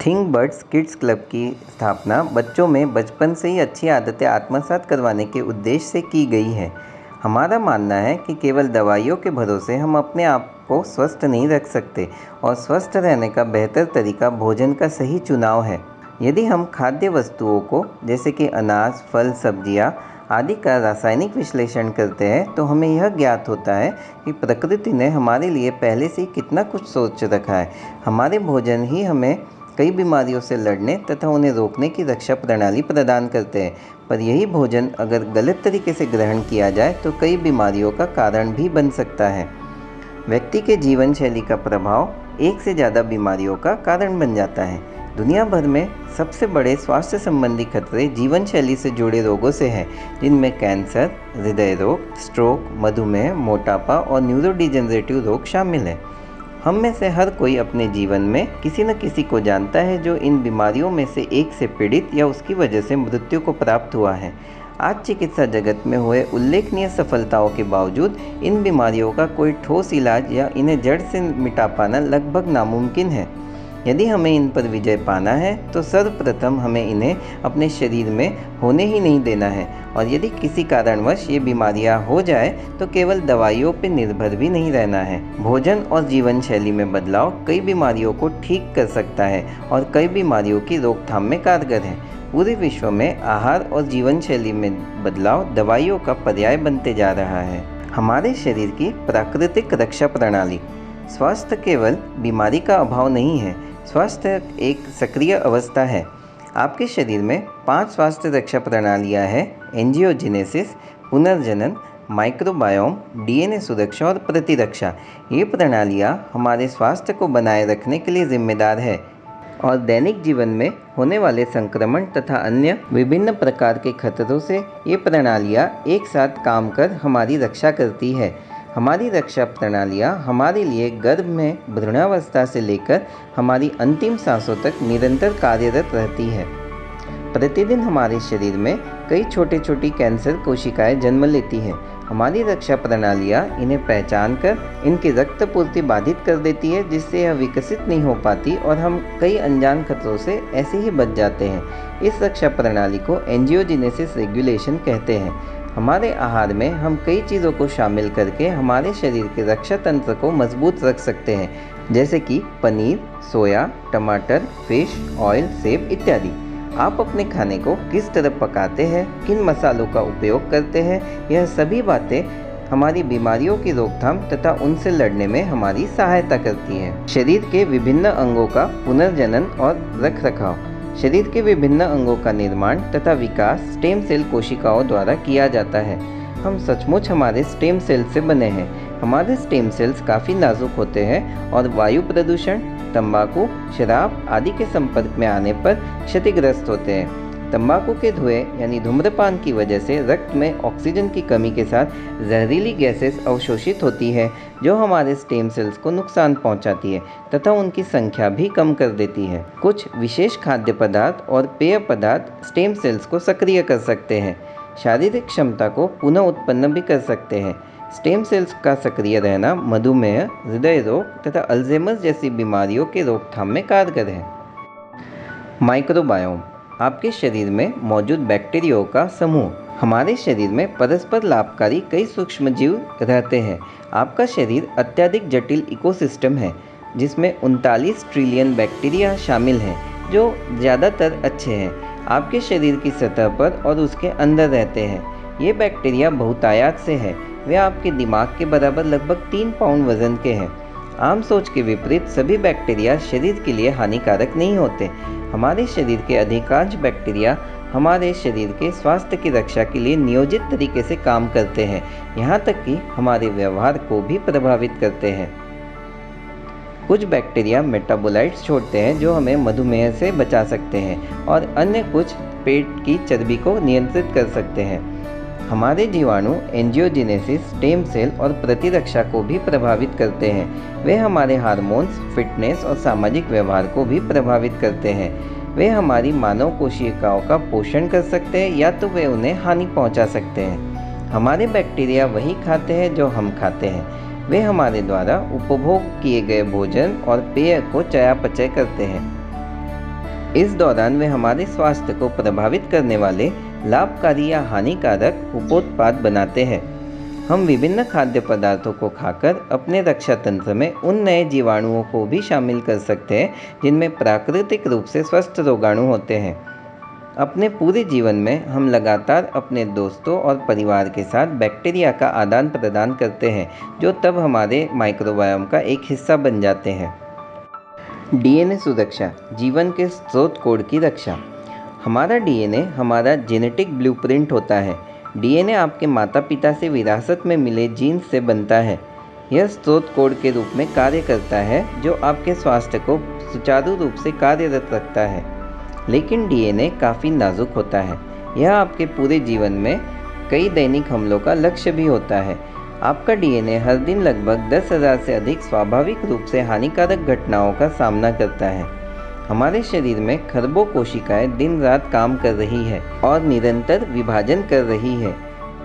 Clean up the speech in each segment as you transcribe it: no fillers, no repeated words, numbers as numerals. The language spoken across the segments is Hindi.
थिंक बर्ड्स किड्स क्लब की स्थापना बच्चों में बचपन से ही अच्छी आदतें आत्मसात करवाने के उद्देश्य से की गई है। हमारा मानना है कि केवल दवाइयों के भरोसे हम अपने आप को स्वस्थ नहीं रख सकते और स्वस्थ रहने का बेहतर तरीका भोजन का सही चुनाव है। यदि हम खाद्य वस्तुओं को जैसे कि अनाज, फल, सब्जियाँ आदि का रासायनिक विश्लेषण करते हैं तो हमें यह ज्ञात होता है कि प्रकृति ने हमारे लिए पहले से ही कितना कुछ सोच रखा है। हमारे भोजन ही हमें कई बीमारियों से लड़ने तथा उन्हें रोकने की रक्षा प्रणाली प्रदान करते हैं, पर यही भोजन अगर गलत तरीके से ग्रहण किया जाए तो कई बीमारियों का कारण भी बन सकता है। व्यक्ति के जीवन शैली का प्रभाव एक से ज़्यादा बीमारियों का कारण बन जाता है। दुनिया भर में सबसे बड़े स्वास्थ्य संबंधी खतरे जीवन शैली से जुड़े रोगों से हैं, जिनमें कैंसर, हृदय रोग, स्ट्रोक, मधुमेह, मोटापा और न्यूरोडिजेनरेटिव रोग शामिल हैं। हम में से हर कोई अपने जीवन में किसी न किसी को जानता है जो इन बीमारियों में से एक से पीड़ित या उसकी वजह से मृत्यु को प्राप्त हुआ है। आज चिकित्सा जगत में हुए उल्लेखनीय सफलताओं के बावजूद इन बीमारियों का कोई ठोस इलाज या इन्हें जड़ से मिटा पाना लगभग नामुमकिन है। यदि हमें इन पर विजय पाना है तो सर्वप्रथम हमें इन्हें अपने शरीर में होने ही नहीं देना है, और यदि किसी कारणवश ये बीमारियां हो जाए तो केवल दवाइयों पर निर्भर भी नहीं रहना है। भोजन और जीवन शैली में बदलाव कई बीमारियों को ठीक कर सकता है और कई बीमारियों की रोकथाम में कारगर है। पूरे विश्व में आहार और जीवन शैली में बदलाव दवाइयों का पर्याय बनते जा रहा है। हमारे शरीर की प्राकृतिक रक्षा प्रणाली। स्वास्थ्य केवल बीमारी का अभाव नहीं है, स्वास्थ्य एक सक्रिय अवस्था है। आपके शरीर में 5 स्वास्थ्य रक्षा प्रणालियां हैं: एंजियोजेनेसिस, पुनर्जनन, माइक्रोबायोम, डीएनए सुरक्षा और प्रतिरक्षा। ये प्रणालियां हमारे स्वास्थ्य को बनाए रखने के लिए जिम्मेदार है और दैनिक जीवन में होने वाले संक्रमण तथा अन्य विभिन्न प्रकार के खतरों से ये प्रणालियां एक साथ काम कर हमारी रक्षा करती है। हमारी रक्षा प्रणालियाँ हमारे लिए गर्भ में भ्रूणावस्था से लेकर हमारी अंतिम सांसों तक निरंतर कार्यरत रहती है। प्रतिदिन हमारे शरीर में कई छोटी छोटी कैंसर कोशिकाएं जन्म लेती हैं। हमारी रक्षा प्रणालियाँ इन्हें पहचान कर इनकी रक्त पूर्ति बाधित कर देती है, जिससे यह विकसित नहीं हो पाती और हम कई अनजान खतरों से ऐसे ही बच जाते हैं। इस रक्षा प्रणाली को एंजियोजेनेसिस रेगुलेशन कहते हैं। हमारे आहार में हम कई चीज़ों को शामिल करके हमारे शरीर के रक्षा तंत्र को मजबूत रख सकते हैं, जैसे कि पनीर, सोया, टमाटर, फिश, ऑयल, सेब इत्यादि। आप अपने खाने को किस तरह पकाते हैं, किन मसालों का उपयोग करते हैं, यह सभी बातें हमारी बीमारियों की रोकथाम तथा उनसे लड़ने में हमारी सहायता करती है। शरीर के विभिन्न अंगों का पुनर्जनन और रखरखाव। शरीर के विभिन्न अंगों का निर्माण तथा विकास स्टेम सेल कोशिकाओं द्वारा किया जाता है। हम सचमुच हमारे स्टेम सेल से बने हैं। हमारे स्टेम सेल्स काफ़ी नाजुक होते हैं और वायु प्रदूषण, तंबाकू, शराब आदि के संपर्क में आने पर क्षतिग्रस्त होते हैं। तंबाकू के धुएं यानी धूम्रपान की वजह से रक्त में ऑक्सीजन की कमी के साथ जहरीली गैसेस अवशोषित होती है, जो हमारे स्टेम सेल्स को नुकसान पहुंचाती है तथा उनकी संख्या भी कम कर देती है। कुछ विशेष खाद्य पदार्थ और पेय पदार्थ स्टेम सेल्स को सक्रिय कर सकते हैं, शारीरिक क्षमता को पुनः उत्पन्न भी कर सकते हैं। स्टेम सेल्स का सक्रिय रहना मधुमेह, हृदय रोग तथा अल्जाइमर जैसी बीमारियों के रोकथाम में कारगर है। माइक्रोबायोम। आपके शरीर में मौजूद बैक्टीरियाओं का समूह। हमारे शरीर में परस्पर लाभकारी कई सूक्ष्म जीव रहते हैं। आपका शरीर अत्यधिक जटिल इकोसिस्टम है, जिसमें 39 ट्रिलियन बैक्टीरिया शामिल हैं, जो ज़्यादातर अच्छे हैं। आपके शरीर की सतह पर और उसके अंदर रहते हैं। ये बैक्टीरिया बहुतायत से हैं। वे आपके दिमाग के बराबर लगभग 3 पाउंड वजन के हैं। आम सोच के विपरीत सभी बैक्टीरिया शरीर के लिए हानिकारक नहीं होते। हमारे शरीर के अधिकांश बैक्टीरिया हमारे शरीर के स्वास्थ्य की रक्षा के लिए नियोजित तरीके से काम करते हैं, यहाँ तक कि हमारे व्यवहार को भी प्रभावित करते हैं। कुछ बैक्टीरिया मेटाबोलाइट्स छोड़ते हैं जो हमें मधुमेह से बचा सकते हैं, और अन्य कुछ पेट की चर्बी को नियंत्रित कर सकते हैं। हमारे जीवाणु एंजियोजेनेसिस, स्टेम सेल और प्रतिरक्षा को भी प्रभावित करते हैं। वे हमारे हार्मोन्स, फिटनेस और सामाजिक व्यवहार को भी प्रभावित करते हैं। वे हमारी मानव कोशिकाओं का पोषण कर सकते हैं या तो वे उन्हें हानि पहुंचा सकते हैं। हमारे बैक्टीरिया वही खाते हैं जो हम खाते हैं। वे हमारे द्वारा उपभोग किए गए भोजन और पेय को चयापचय करते हैं। इस दौरान वे हमारे स्वास्थ्य को प्रभावित करने वाले लाभकारी या हानिकारक उपोत्पाद बनाते हैं। हम विभिन्न खाद्य पदार्थों को खाकर अपने रक्षा तंत्र में उन नए जीवाणुओं को भी शामिल कर सकते हैं जिनमें प्राकृतिक रूप से स्वस्थ रोगाणु होते हैं। अपने पूरे जीवन में हम लगातार अपने दोस्तों और परिवार के साथ बैक्टीरिया का आदान प्रदान करते हैं, जो तब हमारे माइक्रोबायोम का एक हिस्सा बन जाते हैं। डीएनए सुरक्षा, जीवन के स्रोत कोड की रक्षा। हमारा डीएनए हमारा जेनेटिक ब्लूप्रिंट होता है। डीएनए आपके माता पिता से विरासत में मिले जीन्स से बनता है। यह स्रोत कोड के रूप में कार्य करता है, जो आपके स्वास्थ्य को सुचारू रूप से कार्यरत रखता है। लेकिन डीएनए काफ़ी नाजुक होता है। यह आपके पूरे जीवन में कई दैनिक हमलों का लक्ष्य भी होता है। आपका डीएनए हर दिन लगभग 10,000 से अधिक स्वाभाविक रूप से हानिकारक घटनाओं का सामना करता है। हमारे शरीर में खरबों कोशिकाएं दिन रात काम कर रही है और निरंतर विभाजन कर रही है,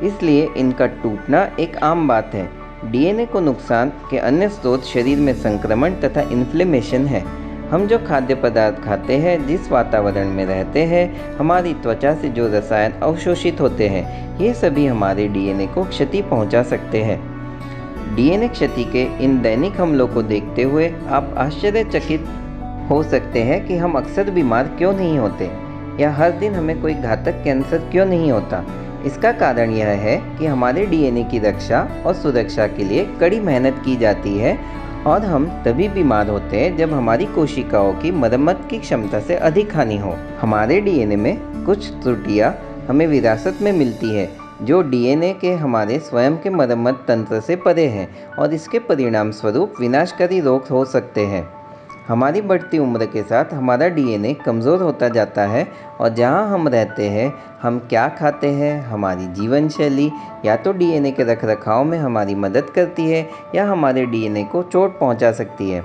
इसलिए इनका टूटना एक आम बात है। डीएनए को नुकसान के अन्य स्रोत शरीर में संक्रमण तथा इन्फ्लेमेशन है। हम जो खाद्य पदार्थ खाते हैं, जिस वातावरण में रहते हैं, हमारी त्वचा से जो रसायन अवशोषित होते हैं, ये सभी हमारे डीएनए को क्षति पहुंचा सकते हैं। डीएनए क्षति के इन दैनिक हमलों को देखते हुए आप आश्चर्यचकित हो सकते हैं कि हम अक्सर बीमार क्यों नहीं होते, या हर दिन हमें कोई घातक कैंसर क्यों नहीं होता। इसका कारण यह है कि हमारे डीएनए की रक्षा और सुरक्षा के लिए कड़ी मेहनत की जाती है, और हम तभी बीमार होते हैं जब हमारी कोशिकाओं की मरम्मत की क्षमता से अधिक हानि हो। हमारे डीएनए में कुछ त्रुटियां हमें विरासत में मिलती है, जो डीएनए के हमारे स्वयं के मरम्मत तंत्र से परे हैं, और इसके परिणाम स्वरूप विनाशकारी रोग हो सकते हैं। हमारी बढ़ती उम्र के साथ हमारा डीएनए कमज़ोर होता जाता है, और जहां हम रहते हैं, हम क्या खाते हैं, हमारी जीवन शैली या तो डीएनए के रखरखाव में हमारी मदद करती है या हमारे डीएनए को चोट पहुंचा सकती है।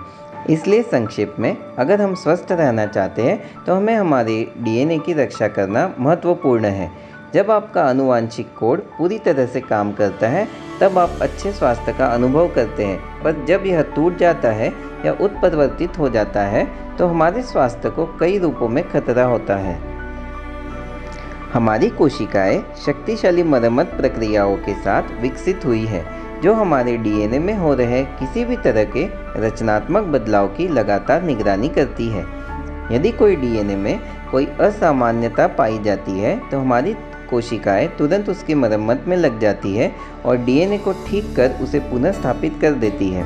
इसलिए संक्षेप में, अगर हम स्वस्थ रहना चाहते हैं तो हमें हमारे डीएनए की रक्षा करना महत्वपूर्ण है। जब आपका आनुवांशिक कोड पूरी तरह से काम करता है, तब आप अच्छे स्वास्थ्य का अनुभव करते हैं, पर जब यह टूट जाता है या उत्परिवर्तित हो जाता है, तो हमारे स्वास्थ्य को कई रूपों में खतरा होता है। हमारी कोशिकाएं शक्तिशाली मरम्मत प्रक्रियाओं के साथ विकसित हुई है, जो हमारे डीएनए में हो रहे किसी भी तरह के रचनात्मक बदलाव की लगातार निगरानी करती है। यदि कोई डीएनए में कोई असामान्यता पाई जाती है, तो हमारी कोशिकाएं तुरंत उसकी मरम्मत में लग जाती है और डीएनए को ठीक कर उसे पुनः स्थापित कर देती है।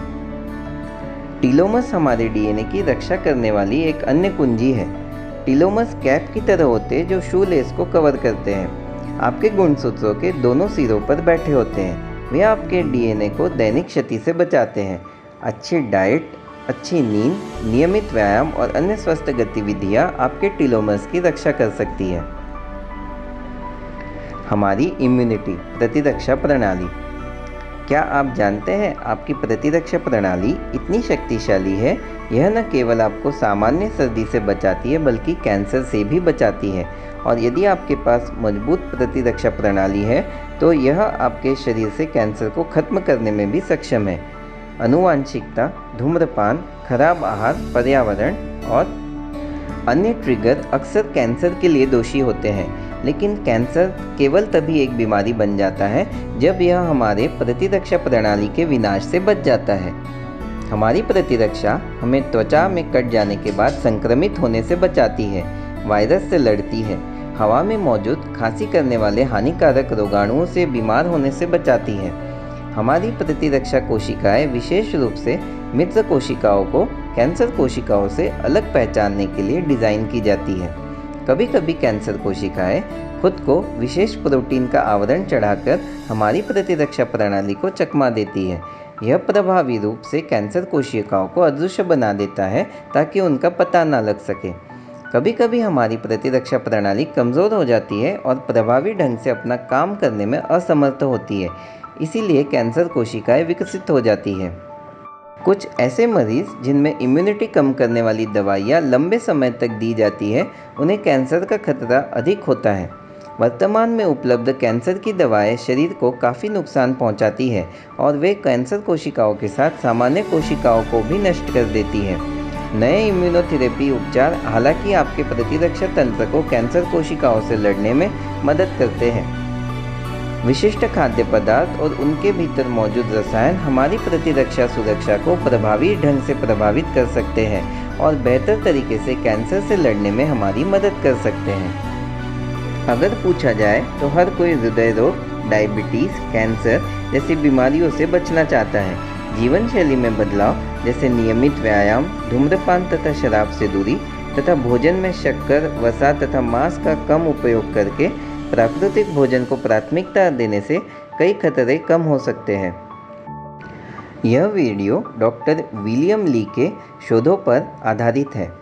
टीलोमर्स हमारे डीएनए की रक्षा करने वाली एक अन्य कुंजी है। टीलोमर्स कैप की तरह होते हैं, जो शू लेस को कवर करते हैं। आपके गुणसूत्रों के दोनों सिरों पर बैठे होते हैं। वे आपके डीएनए को दैनिक क्षति से बचाते हैं। अच्छी डाइट, अच्छी नींद, नियमित व्यायाम और अन्य स्वस्थ गतिविधियां आपके टीलोमर्स की रक्षा कर सकती है। हमारी इम्यूनिटी, प्रतिरक्षा प्रणाली। क्या आप जानते हैं, आपकी प्रतिरक्षा प्रणाली इतनी शक्तिशाली है, यह न केवल आपको सामान्य सर्दी से बचाती है, बल्कि कैंसर से भी बचाती है। और यदि आपके पास मजबूत प्रतिरक्षा प्रणाली है, तो यह आपके शरीर से कैंसर को खत्म करने में भी सक्षम है। आनुवांशिकता, धूम्रपान, खराब आहार, पर्यावरण और अन्य ट्रिगर अक्सर कैंसर के लिए दोषी होते हैं, लेकिन कैंसर केवल तभी एक बीमारी बन जाता है जब यह हमारे प्रतिरक्षा प्रणाली के विनाश से बच जाता है। हमारी प्रतिरक्षा हमें त्वचा में कट जाने के बाद संक्रमित होने से बचाती है, वायरस से लड़ती है, हवा में मौजूद खांसी करने वाले हानिकारक रोगाणुओं से बीमार होने से बचाती है। हमारी प्रतिरक्षा कोशिकाएं विशेष रूप से मित्र कोशिकाओं को कैंसर कोशिकाओं से अलग पहचानने के लिए डिज़ाइन की जाती है। कभी कभी कैंसर कोशिकाएं खुद को विशेष प्रोटीन का आवरण चढ़ाकर हमारी प्रतिरक्षा प्रणाली को चकमा देती है। यह प्रभावी रूप से कैंसर कोशिकाओं को अदृश्य बना देता है, ताकि उनका पता न लग सके। कभी कभी हमारी प्रतिरक्षा प्रणाली कमज़ोर हो जाती है और प्रभावी ढंग से अपना काम करने में असमर्थ होती है, इसीलिए कैंसर कोशिकाएं विकसित हो जाती है। कुछ ऐसे मरीज जिनमें इम्यूनिटी कम करने वाली दवाइयाँ लंबे समय तक दी जाती है, उन्हें कैंसर का खतरा अधिक होता है। वर्तमान में उपलब्ध कैंसर की दवाएं शरीर को काफ़ी नुकसान पहुंचाती है और वे कैंसर कोशिकाओं के साथ सामान्य कोशिकाओं को भी नष्ट कर देती है। नए इम्यूनोथेरेपी उपचार हालांकि आपके प्रतिरक्षा तंत्र को कैंसर कोशिकाओं से लड़ने में मदद करते हैं। विशिष्ट खाद्य पदार्थ और उनके भीतर मौजूद रसायन हमारी प्रतिरक्षा सुरक्षा को प्रभावी ढंग से प्रभावित कर सकते हैं और बेहतर तरीके से कैंसर से लड़ने में हमारी मदद कर सकते हैं। अगर पूछा जाए तो हर कोई हृदय रोग, डायबिटीज़, कैंसर जैसी बीमारियों से बचना चाहता है। जीवन शैली में बदलाव जैसे नियमित व्यायाम, धूम्रपान तथा शराब से दूरी तथा भोजन में शक्कर, वसा तथा मांस का कम उपयोग करके प्राकृतिक भोजन को प्राथमिकता देने से कई खतरे कम हो सकते हैं। यह वीडियो डॉक्टर विलियम ली के शोधों पर आधारित है।